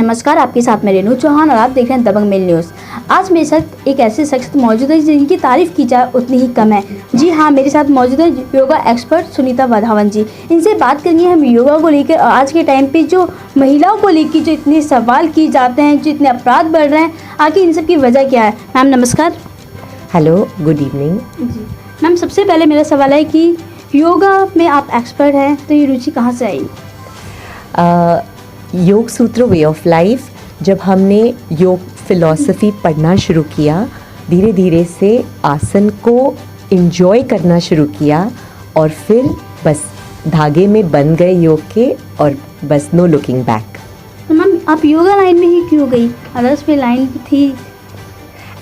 नमस्कार, आपके साथ मैं रेनू चौहान और आप देख रहे हैं दबंग मेल न्यूज़। आज मेरे साथ एक ऐसे शख्स मौजूद है जिनकी तारीफ की जाए उतनी ही कम है। जी हाँ, मेरे साथ मौजूद है योगा एक्सपर्ट सुनीता वाधावन जी। इनसे बात करेंगे हम योगा को लेकर। आज के टाइम पे जो महिलाओं को लेकर जो इतने सवाल किए जाते हैं, जो इतने अपराध बढ़ रहे हैं, आखिर इन सब की वजह क्या है? मैम नमस्कार। Hello, good evening. जी मैम, सबसे पहले मेरा सवाल है कि योगा में आप एक्सपर्ट हैं, तो ये रुचि कहाँ से आई? योग सूत्र वे ऑफ लाइफ, जब हमने योग फिलॉसफी पढ़ना शुरू किया, धीरे धीरे से आसन को एंजॉय करना शुरू किया और फिर बस धागे में बन गए योग के और बस नो लुकिंग बैक। तो मैम आप योगा लाइन में ही क्यों गई? अदर्स पे लाइन थी?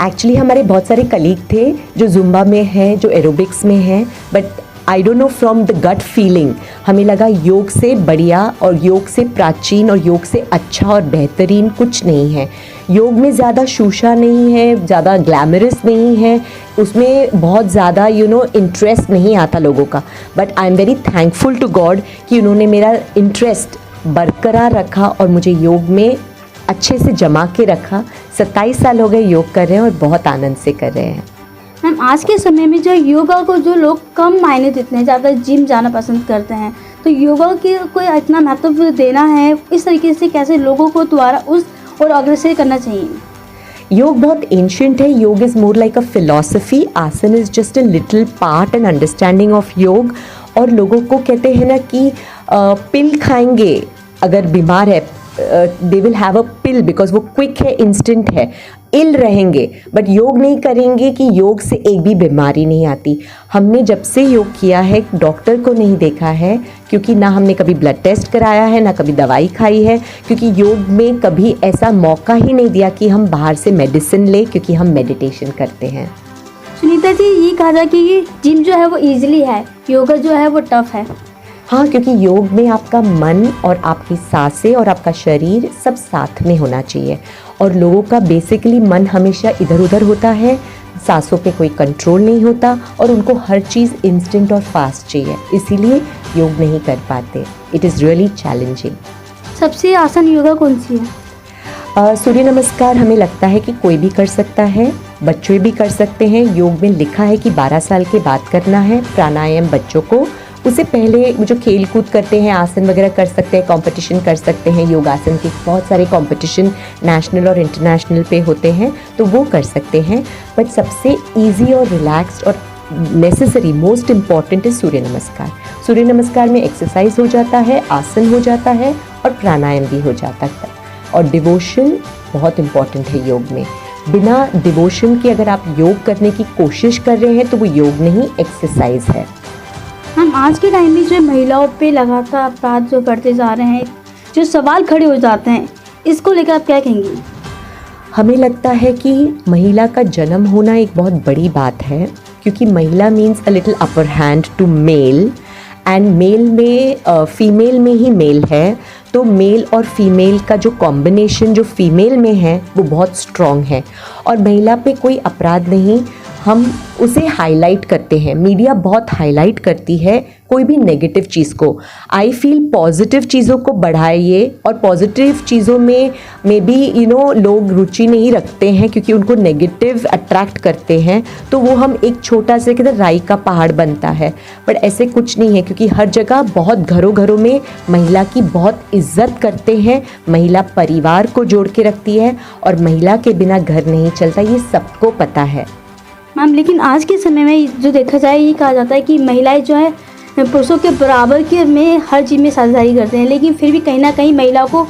एक्चुअली हमारे बहुत सारे कलीग थे जो जुम्बा में हैं, जो एरोबिक्स में हैं, but I don't know, from the gut feeling हमें लगा योग से बढ़िया और योग से प्राचीन और योग से अच्छा और बेहतरीन कुछ नहीं है। योग में ज़्यादा शूशा नहीं है, ज़्यादा ग्लैमरस नहीं है, उसमें बहुत ज़्यादा इंटरेस्ट नहीं आता लोगों का। But I am very thankful to God कि उन्होंने मेरा इंटरेस्ट बरकरार रखा और मुझे योग में अच्छे से जमा के रखा। 27 साल हो गए योग कर रहे हैं और बहुत आनंद से कर रहे हैं। मैम आज के समय में जो योगा को जो लोग कम मायने देते हैं, ज़्यादा जिम जाना पसंद करते हैं, तो योगा के कोई इतना महत्व देना है, इस तरीके से कैसे लोगों को द्वारा उस और अग्रसर करना चाहिए? योग बहुत एंशियंट है। Yog is more like a philosophy. Asan is just a little part and understanding of yog. और लोगों को कहते हैं ना कि पिल खाएंगे अगर बीमार है, they will have a pill because वो क्विक है, इंस्टेंट है, इल रहेंगे, बट योग नहीं करेंगे कि योग से एक भी बीमारी नहीं आती। हमने जब से योग किया है डॉक्टर को नहीं देखा है, क्योंकि ना हमने कभी ब्लड टेस्ट कराया है, ना कभी दवाई खाई है, क्योंकि योग में कभी ऐसा मौका ही नहीं दिया कि हम बाहर से मेडिसिन ले, क्योंकि हम मेडिटेशन करते हैं। सुनीता जी, ये कहा जाए कि जिम जो है वो ईजिली है, योगा जो है वो टफ है। हाँ, क्योंकि योग में आपका मन और आपकी सांसें और आपका शरीर सब साथ में होना चाहिए, और लोगों का बेसिकली मन हमेशा इधर उधर होता है, सांसों पे कोई कंट्रोल नहीं होता और उनको हर चीज़ इंस्टेंट और फास्ट चाहिए, इसीलिए योग नहीं कर पाते। It is really challenging. सबसे आसान योगा कौन सी है? सूर्य नमस्कार हमें लगता है कि कोई भी कर सकता है, बच्चे भी कर सकते हैं। योग में लिखा है कि 12 साल के बाद करना है। प्राणायाम बच्चों को, उससे पहले जो खेल कूद करते हैं, आसन वगैरह कर सकते हैं, कंपटीशन कर सकते हैं। योगासन के बहुत सारे कंपटीशन नेशनल और इंटरनेशनल पे होते हैं, तो वो कर सकते हैं। बट सबसे इजी और रिलैक्स्ड और नेसेसरी, मोस्ट इम्पॉर्टेंट है सूर्य नमस्कार। सूर्य नमस्कार में एक्सरसाइज हो जाता है, आसन हो जाता है और प्राणायाम भी हो जाता है। और डिवोशन बहुत इम्पॉर्टेंट है योग में। बिना डिवोशन के अगर आप योग करने की कोशिश कर रहे हैं तो वो योग नहीं, एक्सरसाइज है। हम आज के टाइम में जो महिलाओं पे लगातार अपराध जो बढ़ते जा रहे हैं, जो सवाल खड़े हो जाते हैं, इसको लेकर आप क्या कहेंगी? हमें लगता है कि महिला का जन्म होना एक बहुत बड़ी बात है, क्योंकि महिला means a little upper hand to male, and male में फीमेल में ही मेल है, तो मेल और फीमेल का जो कॉम्बिनेशन जो फीमेल में है वो बहुत स्ट्रॉन्ग है। और महिला पे कोई अपराध नहीं, हम उसे हाईलाइट करते हैं, मीडिया बहुत हाईलाइट करती है कोई भी नेगेटिव चीज़ को। आई फील पॉजिटिव चीज़ों को बढ़ाइए, और पॉजिटिव चीज़ों में भी लोग रुचि नहीं रखते हैं, क्योंकि उनको नेगेटिव अट्रैक्ट करते हैं, तो वो हम एक छोटा से कहते राई का पहाड़ बनता है। बट ऐसे कुछ नहीं है, क्योंकि हर जगह बहुत घरों घरों में महिला की बहुत इज्जत करते हैं। महिला परिवार को जोड़ के रखती है और महिला के बिना घर नहीं चलता, ये सबको पता है। मैम लेकिन आज के समय में जो देखा जाए, ये कहा जाता है कि महिलाएं जो है पुरुषों के बराबर के में हर चीज़ में साझेदारी करते हैं, लेकिन फिर भी कहीं ना कहीं महिलाओं को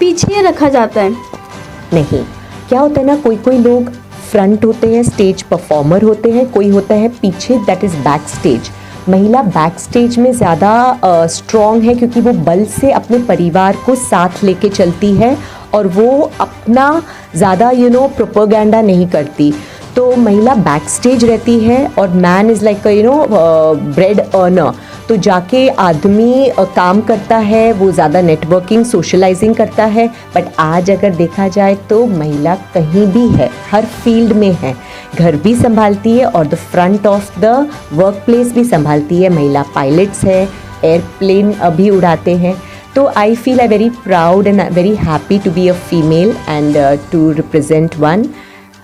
पीछे रखा जाता है। नहीं, क्या होता है ना, कोई कोई लोग फ्रंट होते हैं, स्टेज परफॉर्मर होते हैं, कोई होता है पीछे, दैट इज़ बैक स्टेज। महिला बैक स्टेज में ज़्यादा स्ट्रॉन्ग है, क्योंकि वो बल से अपने परिवार को साथ लेके चलती है और वो अपना ज़्यादा प्रोपेगेंडा नहीं करती। तो महिला बैक स्टेज रहती है और man is like bread earner. तो जाके आदमी काम करता है, वो ज़्यादा नेटवर्किंग सोशलाइजिंग करता है। बट आज अगर देखा जाए तो महिला कहीं भी है, हर फील्ड में है, घर भी संभालती है और the front of the work place भी संभालती है। महिला पायलट्स है, एयरप्लेन अभी उड़ाते हैं। तो I feel I very proud and very happy to be a female and to represent one.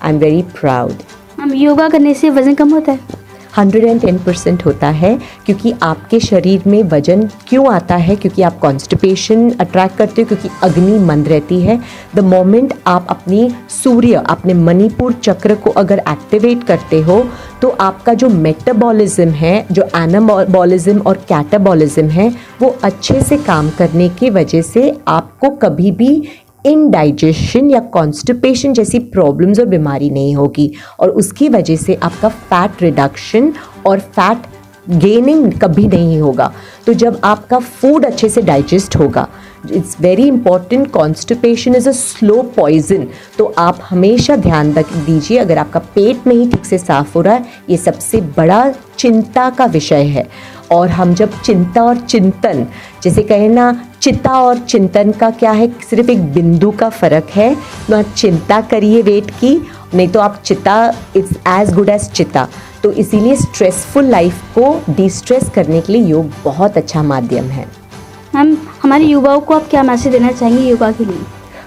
I am very proud. Ma'am yoga करने से वज़न कम होता है? 110% होता है, क्योंकि आपके शरीर में वजन क्यों आता है? क्योंकि आप कॉन्स्टिपेशन अट्रैक्ट करते हो, क्योंकि अग्नि मंद रहती है. द मोमेंट आप अपनी सूर्य, अपने मणिपुर चक्र को अगर एक्टिवेट करते हो, तो आपका जो मेटाबॉलिज्म है, जो एनाबॉलिज्म और कैटाबॉलिज्म है, वो अच्छे से काम करने की वजह से आपको कभी भी इनडाइजेशन या कॉन्स्टिपेशन जैसी प्रॉब्लम्स और बीमारी नहीं होगी, और उसकी वजह से आपका फैट रिडक्शन और फैट गेनिंग कभी नहीं होगा. तो जब आपका फूड अच्छे से डाइजेस्ट होगा, it's very important. Constipation is a slow poison. तो आप हमेशा ध्यान रख दीजिए, अगर आपका पेट नहीं ठीक से साफ हो रहा है, ये सबसे बड़ा चिंता का विषय है. और हम जब चिंता और चिंतन, जैसे कहें ना, चिता और चिंतन का क्या है, सिर्फ एक बिंदु का फ़र्क है. ना चिंता करिए वेट की, नहीं तो आप चिता, इट्स एज गुड एज चिता. तो इसीलिए स्ट्रेसफुल लाइफ को डिस्ट्रेस करने के लिए योग बहुत अच्छा माध्यम है. मैम हमारे युवाओं को आप क्या मैसेज देना चाहेंगे योगा के लिए?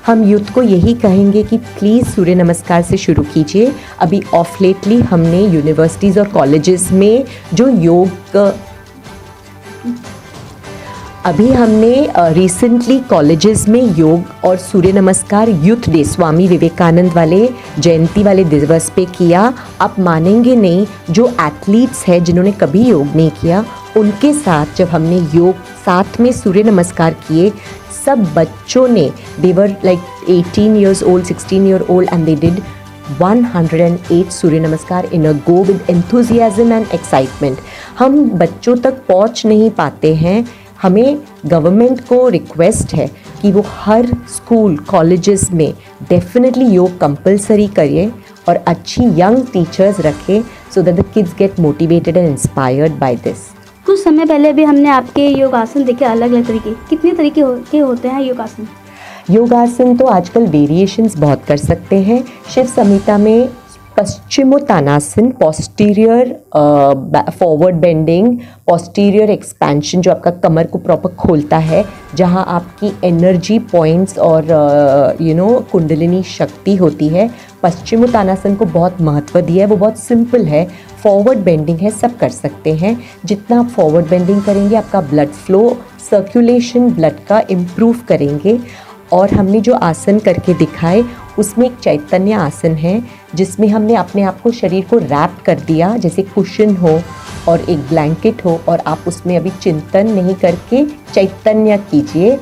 हम यूथ को यही कहेंगे कि प्लीज़ सूर्य नमस्कार से शुरू कीजिए. अभी ऑफ लेटली हमने यूनिवर्सिटीज़ और कॉलेजेस में जो योग, अभी हमने रिसेंटली कॉलेजेस में योग और सूर्य नमस्कार यूथ डे स्वामी विवेकानंद वाले जयंती वाले दिवस पे किया. आप मानेंगे नहीं, जो एथलीट्स हैं जिन्होंने कभी योग नहीं किया, उनके साथ जब हमने योग साथ में सूर्य नमस्कार किए, सब बच्चों ने, दे were like 18 years old, 16 year old and they did 108 सूर्य नमस्कार in a go with enthusiasm and excitement. हम बच्चों तक पहुंच नहीं पाते हैं. हमें गवर्नमेंट को रिक्वेस्ट है कि वो हर स्कूल कॉलेजेस में डेफिनेटली योग कंपलसरी करिए और अच्छी यंग टीचर्स रखें, so that the kids get motivated and inspired by this. कुछ समय पहले भी हमने आपके योगासन देखे, अलग अलग तरीके, कितने तरीके के होते हैं योगासन? योगासन तो आजकल वेरिएशंस बहुत कर सकते हैं. शिव संहिता में Paschimottanasana, posterior forward bending, posterior expansion, जो आपका कमर को प्रॉपर खोलता है, जहां आपकी एनर्जी पॉइंट्स और कुंडलिनी शक्ति होती है. पश्चिमोत्तानासन को बहुत महत्व दिया है. वो बहुत सिंपल है, फॉरवर्ड बेंडिंग है, सब कर सकते हैं. जितना आप फॉरवर्ड बेंडिंग करेंगे, आपका ब्लड फ्लो, सर्कुलेशन ब्लड का इम्प्रूव करेंगे. और हमने जो आसन करके दिखाए, उसमें एक चैतन्य आसन है, जिसमें हमने अपने आप को, शरीर को रैप कर दिया, जैसे कुशन हो और एक ब्लैंकेट हो, और आप उसमें अभी चिंतन नहीं करके चैतन्य कीजिए,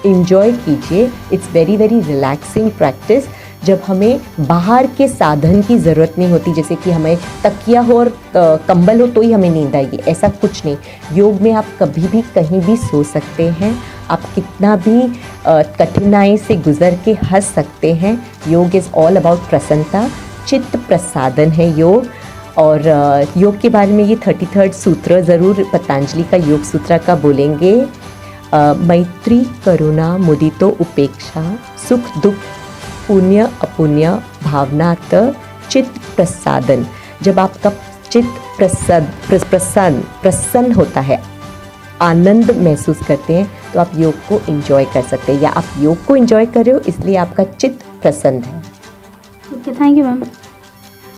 इंजॉय कीजिए. It's very very relaxing practice, जब हमें बाहर के साधन की ज़रूरत नहीं होती, जैसे कि हमें तकिया हो और कंबल हो तो ही हमें नींद आएगी, ऐसा कुछ नहीं. योग में आप कभी भी कहीं भी सो सकते हैं. आप कितना भी कठिनाई से गुजर के हंस सकते हैं. योग इज़ ऑल अबाउट प्रसन्नता, चित्त प्रसादन है योग. और योग के बारे में ये 33rd सूत्र ज़रूर पतंजलि का योग सूत्र का बोलेंगे. मैत्री, करुणा, मुदितो, उपेक्षा, सुख दुख, पुण्य अपुण्य, भावनात, चित्त प्रसादन. जब आपका चित्त प्रसन्न होता है, आनंद महसूस करते हैं, तो आप योग को एंजॉय कर सकते हैं, या आप योग को एंजॉय कर रहे हो इसलिए आपका चित्त प्रसन्न है. Okay, thank you ma'am.